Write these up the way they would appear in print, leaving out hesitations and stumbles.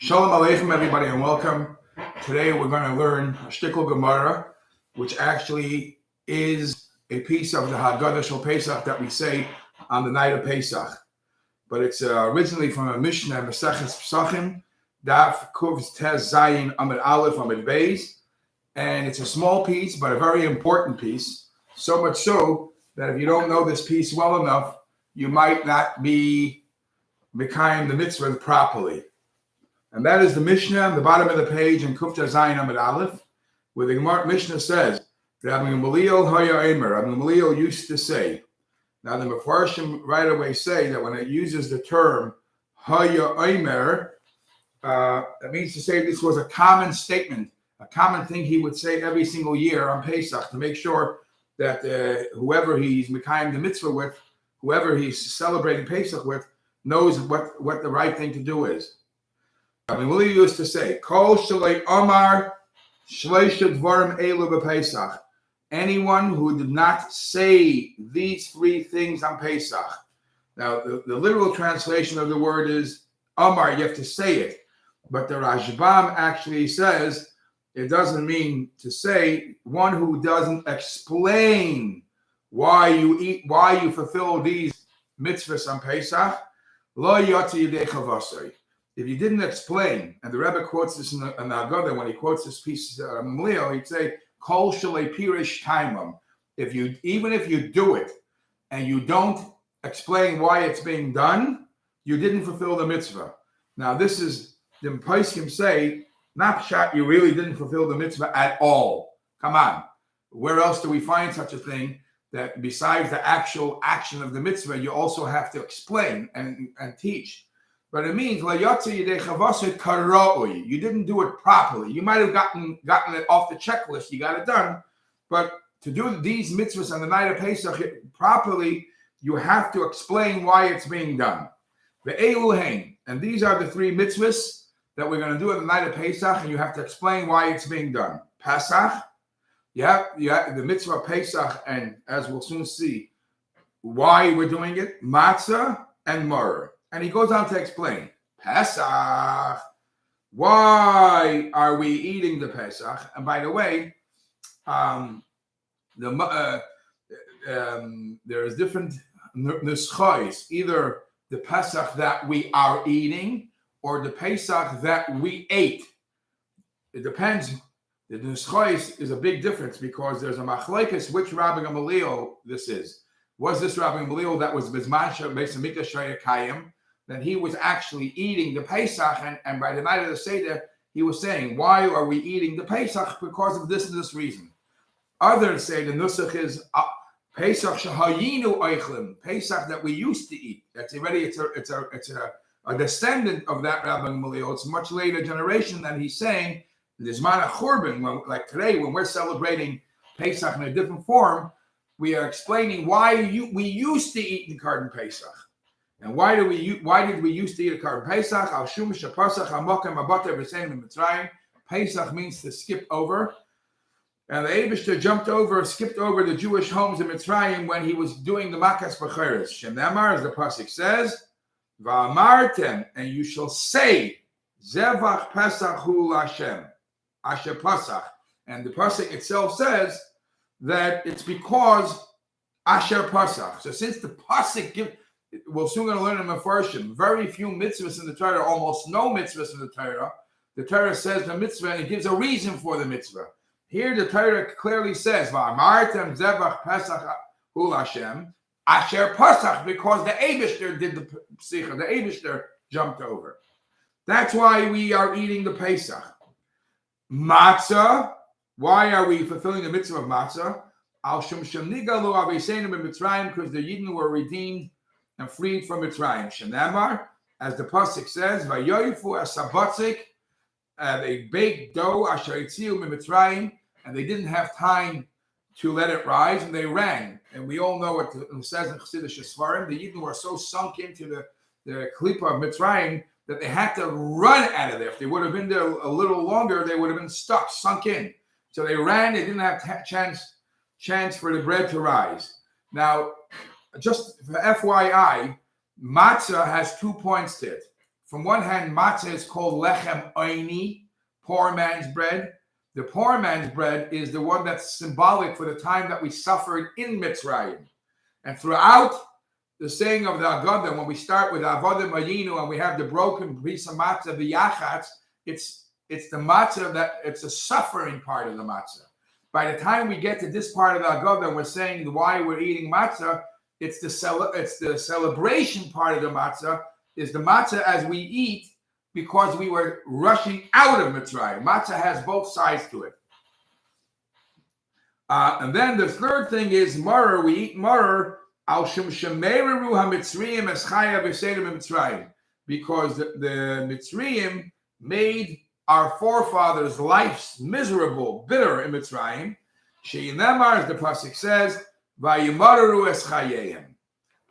Shalom Aleichem, everybody, and welcome. Today we're going to learn a shtickle Gemara, which actually is a piece of the Haggadah Shel Pesach that we say on the night of Pesach. But it's originally from a Mishnah, Maseches Pesachim, Daf Kuv Tez Zayin Amid Aleph Amid Beis, and it's a small piece, but a very important piece. So much so that if you don't know this piece well enough, you might not be mekayim the mitzvah properly. And that is the Mishnah on the bottom of the page in Kuf Zayin Amid Aleph, where the Mishnah says, Rabbi Gamaliel Haya Eimer, Rabbi Gamaliel used to say. Now the Mefarshim right away say that when it uses the term Haya Eimer, that means to say this was a common statement, a common thing he would say every single year on Pesach to make sure that whoever he's mekayim the mitzvah with, whoever he's celebrating Pesach with, knows what the right thing to do is. I mean, Willie used to say, Kol Shalei Omar Shleisha Dvarim Elu b'Pesach. Anyone who did not say these three things on Pesach. Now, the literal translation of the word is Omar, you have to say it. But the Rashbam actually says it doesn't mean to say, one who doesn't explain why you fulfill these mitzvahs on Pesach. Lo yotzi yidei chavasei. If you didn't explain, and the Rebbe quotes this in the Haggadah, when he quotes this piece of Gamliel, he'd say, Kol shalei pirish taimam. Even if you do it, and you don't explain why it's being done, you didn't fulfill the mitzvah. Now this is, the Poskim say, not pshat, you really didn't fulfill the mitzvah at all. Come on. Where else do we find such a thing that besides the actual action of the mitzvah, you also have to explain and teach? But it means you didn't do it properly. You might have gotten it off the checklist. You got it done. But to do these mitzvahs on the night of Pesach properly, you have to explain why it's being done. And these are the three mitzvahs that we're going to do on the night of Pesach, and you have to explain why it's being done. Pesach, you have the mitzvah of Pesach, and as we'll soon see, why we're doing it, matzah and maror. And he goes on to explain, Pesach, why are we eating the Pesach? And by the way, there is different nuschos, either the Pesach that we are eating or the Pesach that we ate. It depends. The nuschos is a big difference because there's a machlekes which Rabbi Gamaliel this is. Was this Rabbi Gamaliel that was Bizmasha Beis Hamikdash Kayim? That he was actually eating the Pesach, and by the night of the Seder, he was saying, why are we eating the Pesach? Because of this and this reason. Others say the Nusach is Pesach Shahayinu Eichlim, Pesach that we used to eat. That's already, it's a descendant of that Rabbi Gamaliel. It's a much later generation that he's saying, there's Mana Churban, like today, when we're celebrating Pesach in a different form, we are explaining why we used to eat the Karban Pesach. And why did we used to eat a Karban Pesach? Al Shum Shapasach Hamokem Abater V'Sein Mitzrayim. Pesach means to skip over. And the Eibishter skipped over the Jewish homes in Mitzrayim when he was doing the Makas B'Cheres. Shem Nemar, as the pasuk says, Va'amartem, and you shall say, Zevach Pesach Hu Lashem, Asher Pasach. And the pasuk itself says that it's because Asher Pasach. So since the pasuk we're soon going to learn in Mefarshim, very few mitzvahs in the Torah, almost no mitzvahs in the Torah. The Torah says the mitzvah, and it gives a reason for the mitzvah. Here the Torah clearly says, Va'amartem zevach pesach hu Hashem, asher pasach, because the Eibishter did the psicha, the Eibishter jumped over. That's why we are eating the Pesach. Matzah, why are we fulfilling the mitzvah of matzah? Al shum shem nigalu aviseinu b'Mitzrayim, because the Yidden were redeemed and freed from Mitzrayim. Shenamar, as the pasuk says, "Vayoyfu asabatzik," they baked dough asher itziu mitzrayim, and they didn't have time to let it rise, and they ran. And we all know what it says in Chassidish Sfarim. The Yidden were so sunk into the klipa of Mitzrayim that they had to run out of there. If they would have been there a little longer, they would have been stuck, sunk in. So they ran. They didn't have chance for the bread to rise. Now, just for FYI, matzah has 2 points to it. from one hand, matzah is called lechem oini, poor man's bread. The poor man's bread is the one that's symbolic for the time that we suffered in Mitzrayim. And throughout the saying of the Haggadah, when we start with Avodim Ayinu and we have the broken piece of matzah, the yachatz, it's the matzah it's a suffering part of the matzah. By the time we get to this part of the Haggadah, we're saying why we're eating matzah. It's the celebration part of the matzah, is the matzah as we eat because we were rushing out of Mitzrayim. Matzah has both sides to it. And then the third thing is maror. We eat maror al shem shemeru hamitzrayim es chaya b'sedim Mitzrayim, because the Mitzrayim made our forefathers' lives miserable, bitter in Mitzrayim. Sheyinemar, as the pasuk says, vayumaru es chayehim.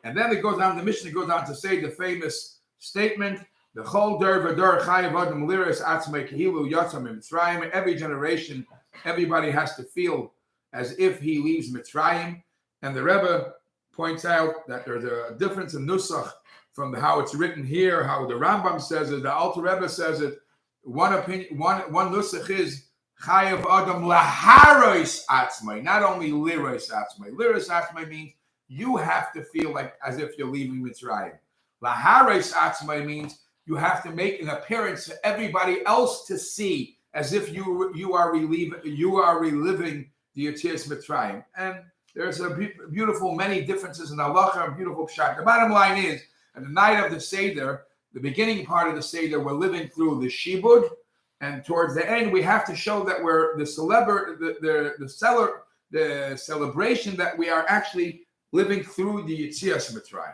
And then it goes down. The Mishnah goes on to say the famous statement: the chol der v'dor chayav adam liris atzmei kehilu yatzam Mitzrayim. Every generation, everybody has to feel as if he leaves Mitzrayim. And the Rebbe points out that there's a difference in nusach from how it's written here, how the Rambam says it, the Alter Rebbe says it. One opinion, one nusach is chayav adam laharos atzmai, not only liros atzmai. Liros atzmai means you have to feel like as if you're leaving Mitzrayim. Laharos atzmai means you have to make an appearance for everybody else to see as if you are reliving the Yetzias Mitzrayim. And there's a beautiful many differences in halacha, a beautiful pshat. The bottom line is, at the night of the Seder, the beginning part of the Seder, we're living through the shibud, and towards the end, we have to show that we're the celebration that we are actually living through the Yetzias Mitzrayim.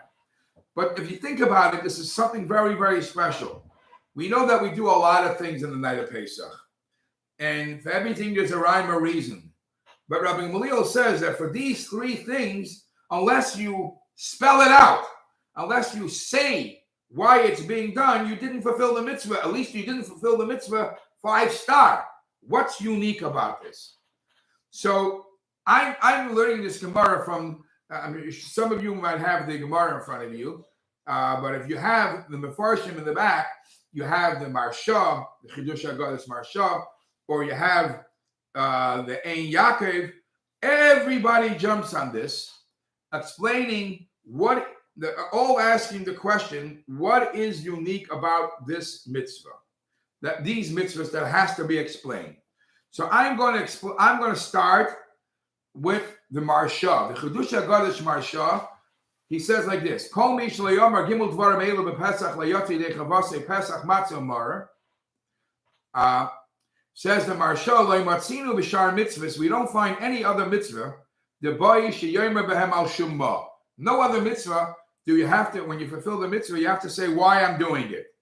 But if you think about it, this is something very, very special. We know that we do a lot of things in the night of Pesach, and for everything there's a rhyme or reason. But Rabbi Gamaliel says that for these three things, unless you spell it out, unless you say why it's being done, you didn't fulfill the mitzvah. At least you didn't fulfill the mitzvah 5-star. What's unique about this? So I'm learning this Gemara from, some of you might have the Gemara in front of you, but if you have the Mefarshim in the back, you have the Marsha, the Chidush HaGadas Marsha, or you have the Ein Yaakov. Everybody jumps on this, explaining all asking the question, what is unique about this mitzvah? That these mitzvahs that has to be explained. So I'm going to start with the Marsha, the Chidush HaGadas Marsha. He says like this: Kol mi shelo gimel dvarim elu b'Pesach layotzi dechavase Pesach matzah mar. Says the Marsha, Leimatzinu b'shar mitzvahs. We don't find any other mitzvah. The boy sheyomer behem al shumma. No other mitzvah do you have to, when you fulfill the mitzvah, you have to say why I'm doing it.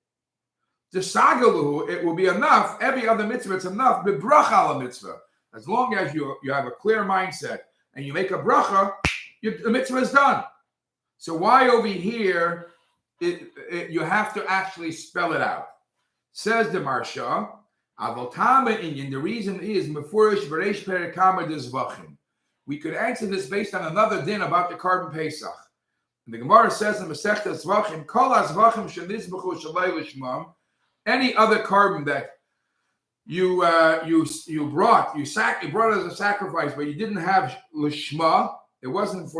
The sagalu, it will be enough. Every other mitzvah, it's enough. B'bracha al mitzvah. As long as you have a clear mindset and you make a bracha, the mitzvah is done. So why over here you have to actually spell it out? Says the Marsha. The reason is we could answer this based on another din about the carbon Pesach. And the Gemara says in Masechta Zvachim, Kol HaZvachim shenizbachu shalei lishmam, any other carbon that you brought as a sacrifice, but you didn't have lishma, it wasn't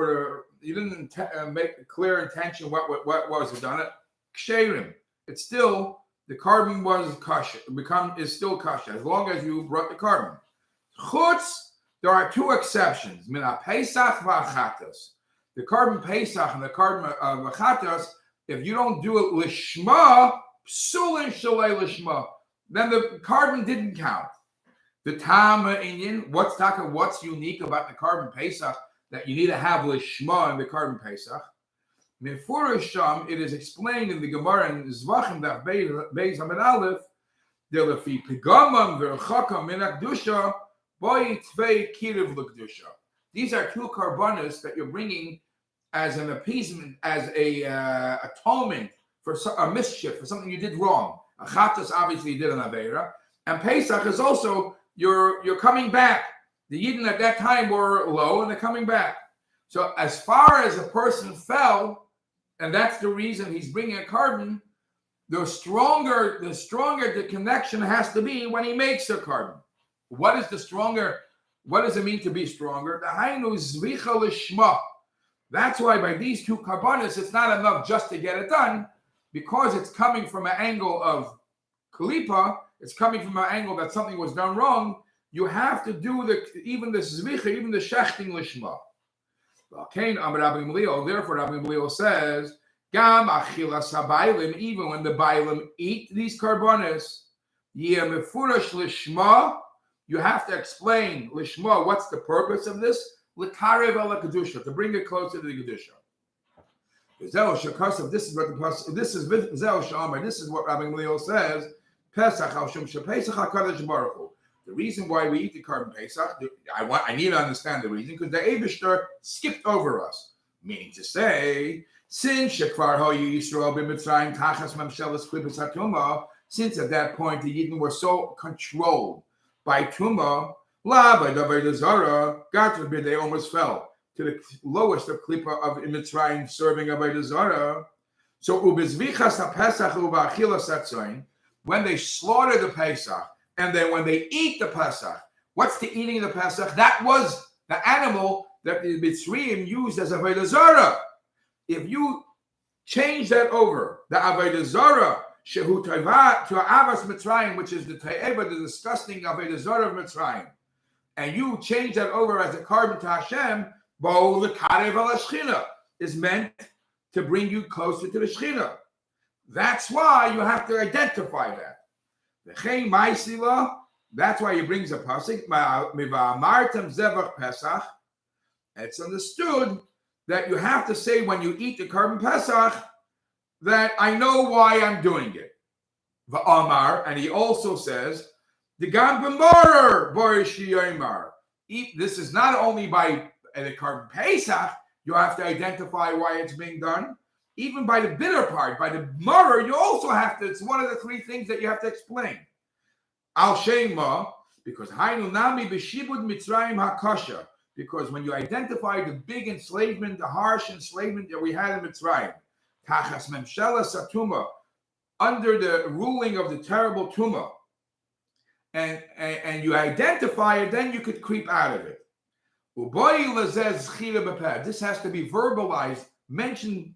you didn't make a clear intention what was it done. Ksherim, it's still. The carbon was kosher, is still kosher as long as you brought the carbon. Chutz, there are two exceptions. Mina Pesach v'achatos. The carbon Pesach and the carbon v'achatos, if you don't do it lishma, psulin shalei lishma, then the carbon didn't count. The Tama Inyan, what's unique about the carbon Pesach that you need to have lishma in the carbon Pesach? Mefurasham, it is explained in the Gemara in Zvachim that Beis Amid Aleph, Delafi Pigamam Verchakam Min Akdusha Boy Tvei Kiriv L'Kdusha. These are two karbanos that you're bringing as an appeasement, as a atonement for a mischief, for something you did wrong. Achatas obviously did an aveira, and Pesach is also you're coming back. The Yidden at that time were low, and they're coming back. So as far as a person fell, and that's the reason he's bringing a carbon, the stronger the connection has to be when he makes a carbon. What is the stronger? What does it mean to be stronger? The hainu zvicha lishma. That's why by these two carbonas, it's not enough just to get it done, because it's coming from an angle of kalipa. It's coming from an angle that something was done wrong. You have to do even the zvicha, even the shechting lishma. Therefore, Rabbi Gamliel says, Gam achilas habaylim, even when the baylim eat these carbonas, yeh mefurash lishma, you have to explain lishma, what's the purpose of this? L'karev ala kedusha, to bring it closer to the kedusha. This is what this is what Rabbi Gamliel says. Pesach al shum shepesach hakadosh baruch hu. The reason why we eat the carbon pesach, I need to understand the reason, because the Eibishter skipped over us. Meaning to say, since Shekvar Hoyu Yisrael b'Mitzrayim tachas memshelas klipos hatuma, since at that point the Yidden were so controlled by Tuma, la by Avodah Zarah, God forbid they almost fell to the lowest of klipa of Mitzrayim serving Avodah Zarah. So ubezvichas haPesach u'ba'achilas hatzayin, when they slaughter the Pesach, and then when they eat the Pesach, what's the eating of the Pesach? That was the animal that the Mitzrayim used as Avodah Zarah. If you change that over, the Avodah Zarah, Shehu Taiva to Avas Mitzrayim, which is the Ta'eva, the disgusting Avodah Zarah of Mitzrayim, and you change that over as a carbon to Hashem, Bo L'Karev Al Shechina, is meant to bring you closer to the Shechina. That's why you have to identify that. That's why he brings a pasuk. It's understood that you have to say when you eat the carbon pesach that I know why I'm doing it. V'amar, and he also says the gam b'morer b'orishi yomar. This is not only by the carbon pesach. You have to identify why it's being done. Even by the bitter part, by the morer, you also have to. It's one of the three things that you have to explain. Al shema, because hainu nami b'shibud Mitzrayim hakasha. Because when you identify the big enslavement, the harsh enslavement that we had in Mitzrayim, tachas memshela satuma, under the ruling of the terrible tuma, and you identify it, then you could creep out of it. This has to be verbalized, mentioned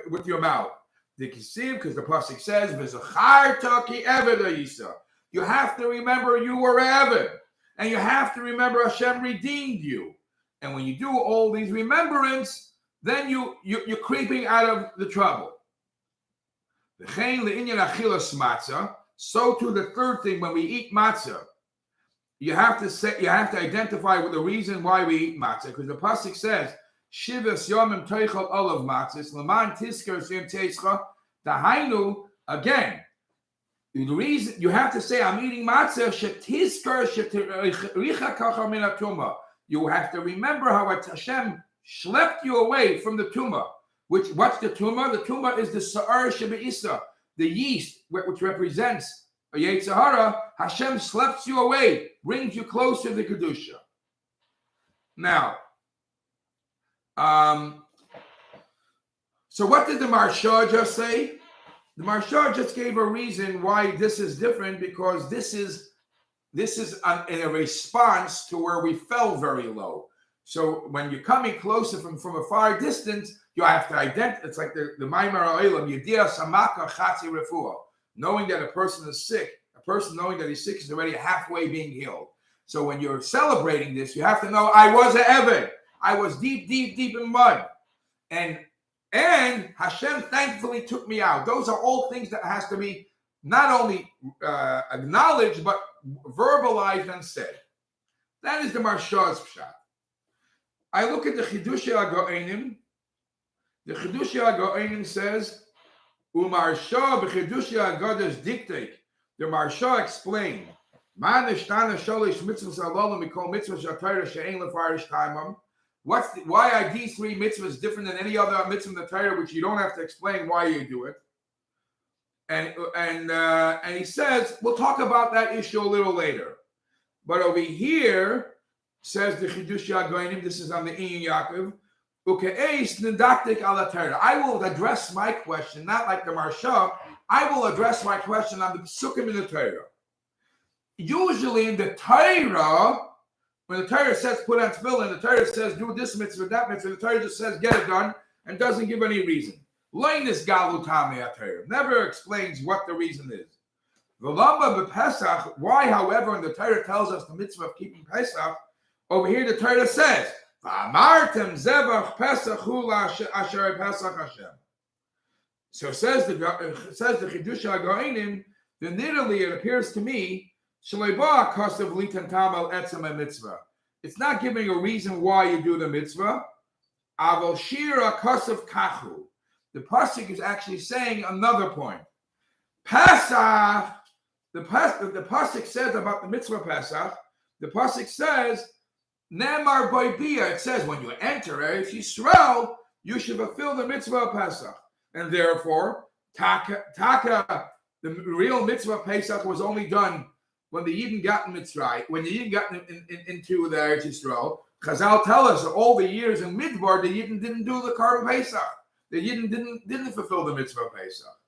with your mouth. Because the pasuk says, you have to remember you were Eved, and you have to remember Hashem redeemed you. And when you do all these remembrance, then you're creeping out of the trouble. So too the third thing, when we eat matzah, you have to identify with the reason why we eat matzah, because the pasuk says, Shivas yomim toichel olav matzis leman tisker sim teischa. Dahainu, again, the reason you have to say I'm eating matzah shetisker shetericha kacha min atuma. You have to remember how Hashem schlepped you away from the tumah. What's the tumah? The tumah is the sa'ar shebeisa, the yeast which represents a Yetzer Hara. Hashem schleps you away, brings you closer to the kedusha. Now. So what did the Maharsha just say? The Maharsha just gave a reason why this is different, because this is in a response to where we fell very low. So when you're coming closer from a far distance, you have to identify. It's like the Maimar Ha'olam, Yediah Samaka Chatzi Refuah. Knowing that a person is sick, a person knowing that he's sick is already halfway being healed. So when you're celebrating this, you have to know, I was an Eved. I was deep in mud. And Hashem thankfully took me out. Those are all things that has to be not only acknowledged, but verbalized and said. That is the Maharsha's pshat. I look at the Chidushei HaGo'enim. The Chidushei HaGo'enim says, U'Maharsha b'Chidushei HaGodesh diktek. The Maharsha explained, Ma neshtana sholish mitzvahs halalu mikol mitzvahs shatayra she'ein lefarish taimam. Why are these three mitzvahs different than any other mitzvah in the Torah, which you don't have to explain why you do it? And he says, we'll talk about that issue a little later. But over here, says the Chidushei HaGo'enim, this is on the Inyan Yaakov, Uke'eis nidaktik ala Torah. I will address my question, not like the Maharsha, I will address my question on the Psukim in the Torah. Usually in the Torah, when the Torah says put on tefillin, the Torah says do this mitzvah, that mitzvah, the Torah just says get it done and doesn't give any reason. Loinus galutame Torah never explains what the reason is. V'lamba b'Pesach, why, however, when the Torah tells us the mitzvah of keeping Pesach, over here the Torah says, V'amartem zevach Pesach hu asher Pesach Hashem. So says the Chidush HaGoinim, then literally it appears to me, Shalei kasav litan tam al etzem mitzvah. It's not giving a reason why you do the mitzvah. Aval shira kasav kachu. The pasuk is actually saying another point. Pesach, the pasuk says about the mitzvah Pesach, the pasuk says, Nemar boibia, it says when you enter Eretz Yisrael, you should fulfill the mitzvah of Pesach. And therefore, taka, the real mitzvah Pesach was only done when the Yidden got in Mitzrayim, when the Yidden got into the Eretz Yisrael. Chazal tell us that all the years in Midbar, the Yidden didn't do the Karban Pesach. The Yidden didn't fulfill the mitzvah Pesach.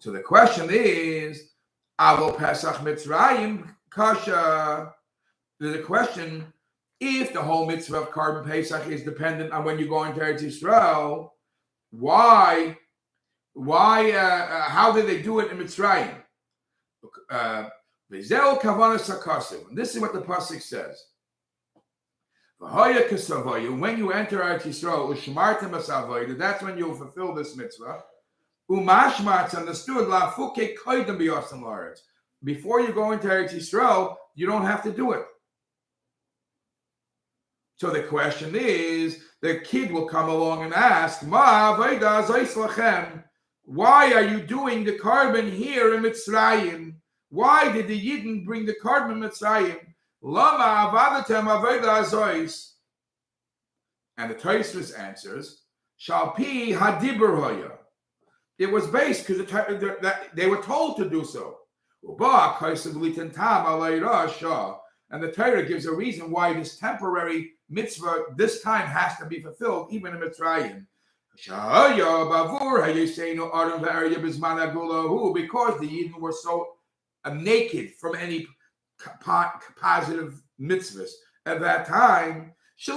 So the question is, Avo Pesach Mitzrayim Kasha. The question, if the whole mitzvah of Karban Pesach is dependent on when you go into Eretz Yisrael, why? How did they do it in Mitzrayim? V'zeu kavanas hakasim. And this is what the pasuk says. V'haya kasavoyu. When you enter Eretz Yisrael, u'shmartem asavoyu. That's when you'll fulfill this mitzvah. Umashmat's understood lafuke koydem biyosam la'aretz. Before you go into Eretz Yisrael, you don't have to do it. So the question is, the kid will come along and ask, Ma vayda zayis lachem. Why are you doing the Karban here in Mitzrayim? Why did the Yidden bring the Karban in Mitzrayim? Lama avadatem aveda zois. And the Tosfos answers, Shalpi hadibur hoya. It was based because they were told to do so. And the Torah gives a reason why this temporary mitzvah this time has to be fulfilled, even in Mitzrayim. Because the Yidden were so naked from any positive mitzvahs at that time. We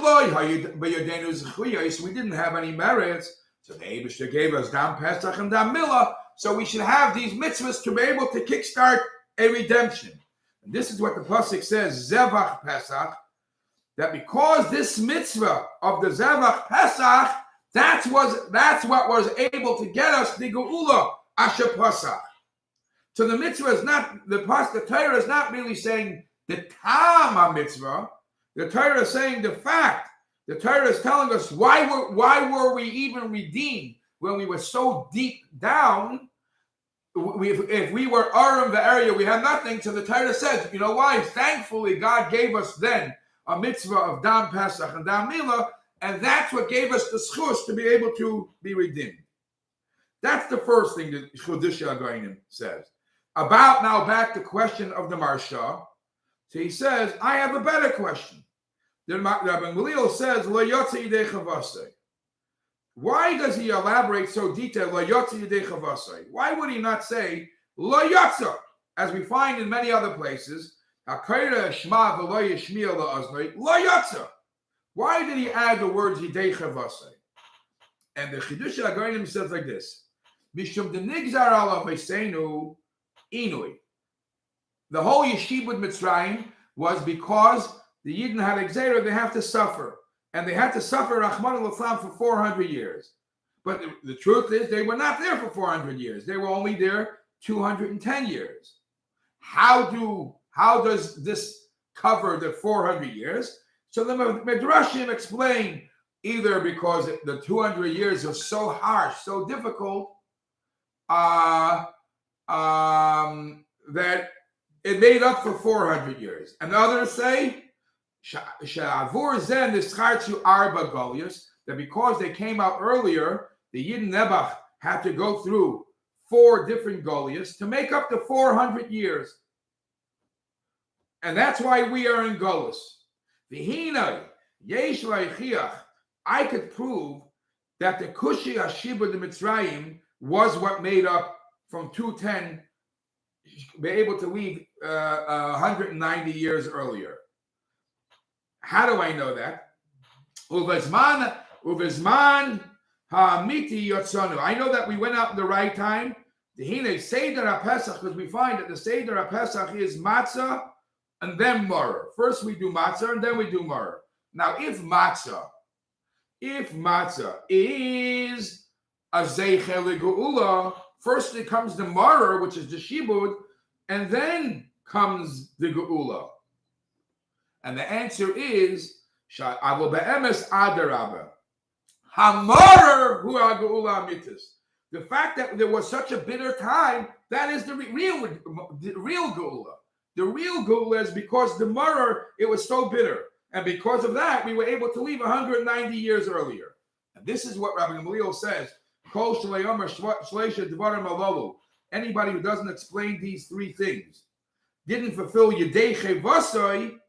didn't have any merits. So the Eibishter gave us Dam Pesach and Dam Milah. So we should have these mitzvahs to be able to kickstart a redemption. And this is what the pasuk says, Zevach Pesach, that because this mitzvah of the Zevach Pesach, that's what was able to get us the Geula Asher Pesach. So the mitzvah is not, the Torah is not really saying the Tam mitzvah. The Torah is saying the fact. The Torah is telling us why were we even redeemed when we were so deep down. If we were Aram the area, we had nothing. So the Torah says, you know why? Thankfully, God gave us then a mitzvah of Dam Pesach and Dam Milah, and that's what gave us the schus to be able to be redeemed. That's the first thing that Chidush HaGoinim says. About now back to the question of the Marsha. So he says, I have a better question. Then Rabbi Gamliel says, Lo yotze yidei chavasei. Why does he elaborate so detailed? Lo yotze yidei chavasei. Why would he not say Lo yotze, as we find in many other places? Hakayra shma v'lo yishmiel la'aznoi Lo yotze. Why did he add the words yidei chavasei? And the Chidush HaGoinim says like this: Mishum denigzar alav eseinu inui. The whole yeshibud Mitzrayim was because the Yidden had Exera, they have to suffer. And they had to suffer Rahman al-Islam for 400 years. But the truth is, they were not there for 400 years. They were only there 210 years. How does this cover the 400 years? So the Midrashim explain, either because the 200 years are so harsh, so difficult, that it made up for 400 years. And others say, that because they came out earlier, the Yidden Nebuch had to go through 4 different Goliaths to make up the 400 years. And that's why we are in Golus. I could prove that the Kushi Hashibud the Mitzrayim was what made up from 210 be able to leave 190 years earlier? How do I know that? Uvizman ha'amiti yotzanu. I know that we went out in the right time. The Hine Seder HaPesach, because we find that the Seder HaPesach is matzah and then maror. First we do matzah and then we do maror. Now, if matzah is a zeichel geula, first it comes the maror, which is the shibud, and then comes the geula. And the answer is Avo be'emes adarabah. Hamaror hu geula mitis. The fact that there was such a bitter time, that is the real geula. The real geula is because the maror, it was so bitter. And because of that, we were able to leave 190 years earlier. And this is what Rabbi Gamaliel says. Anybody who doesn't explain these three things didn't fulfill Yedei Chevasoi,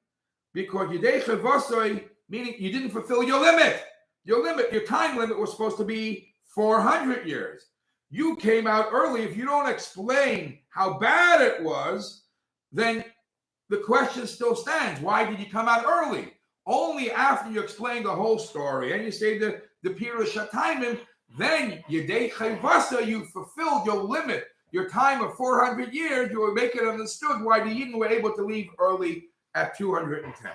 because Yedei Chevasoi, meaning you didn't fulfill your limit. Your time limit was supposed to be 400 years. You came out early. If you don't explain how bad it was, then the question still stands. Why did you come out early? Only after you explain the whole story and you say the Pirush HaTaimim, then Yedei Chayvasa, you fulfilled your limit. Your time of 400 years, you will make it understood why the Yidden were able to leave early at 210.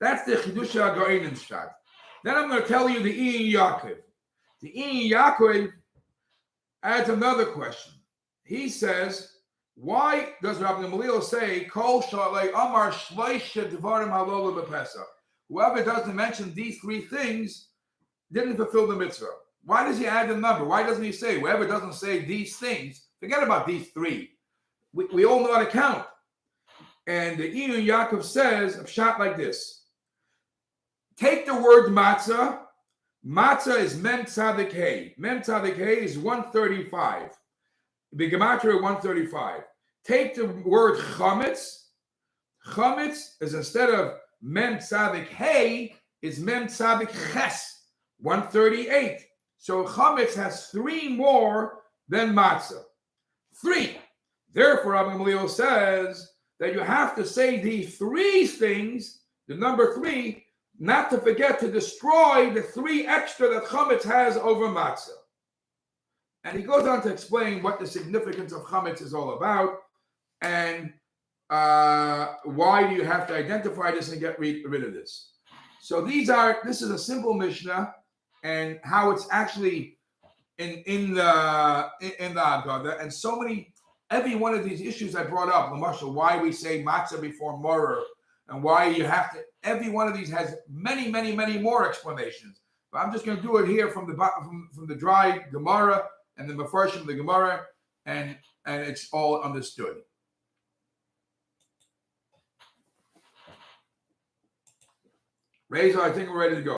That's the Chidush HaGoinim shot. Then I'm going to tell you the Ian Yaakov. The Ian Yaakov adds another question. He says, why does Rabbi Gamaliel say, Kol Shalei Amar Shleisha Devarim Halol B'Pesach? Whoever doesn't mention these three things didn't fulfill the mitzvah. Why does he add the number? Why doesn't he say, whoever doesn't say these things, forget about these three. We all know how to count. And the Ian Yaakov says, a shot like this. Take the word matzah. Matzah is mem tzadik hey. Mem tzadik hey is 135. The gematria 135. Take the word chametz. Chametz is instead of mem tzadik hey is mem tzadik ches 138. So chametz has three more than matzah. 3. Therefore, Rabbi Gamaliel says that you have to say these three things, the number 3, not to forget to destroy the 3 extra that chametz has over matzah. And he goes on to explain what the significance of chametz is all about and why do you have to identify this and get rid of this. So this is a simple Mishnah and how it's actually in the Haggadah, and so many, every one of these issues I brought up, Lamashal, why we say matzah before maror, and why you have to, every one of these has many, many, many more explanations. But I'm just going to do it here from the dry Gemara and the Mefarshim of the Gemara, and it's all understood. Reza, I think we're ready to go.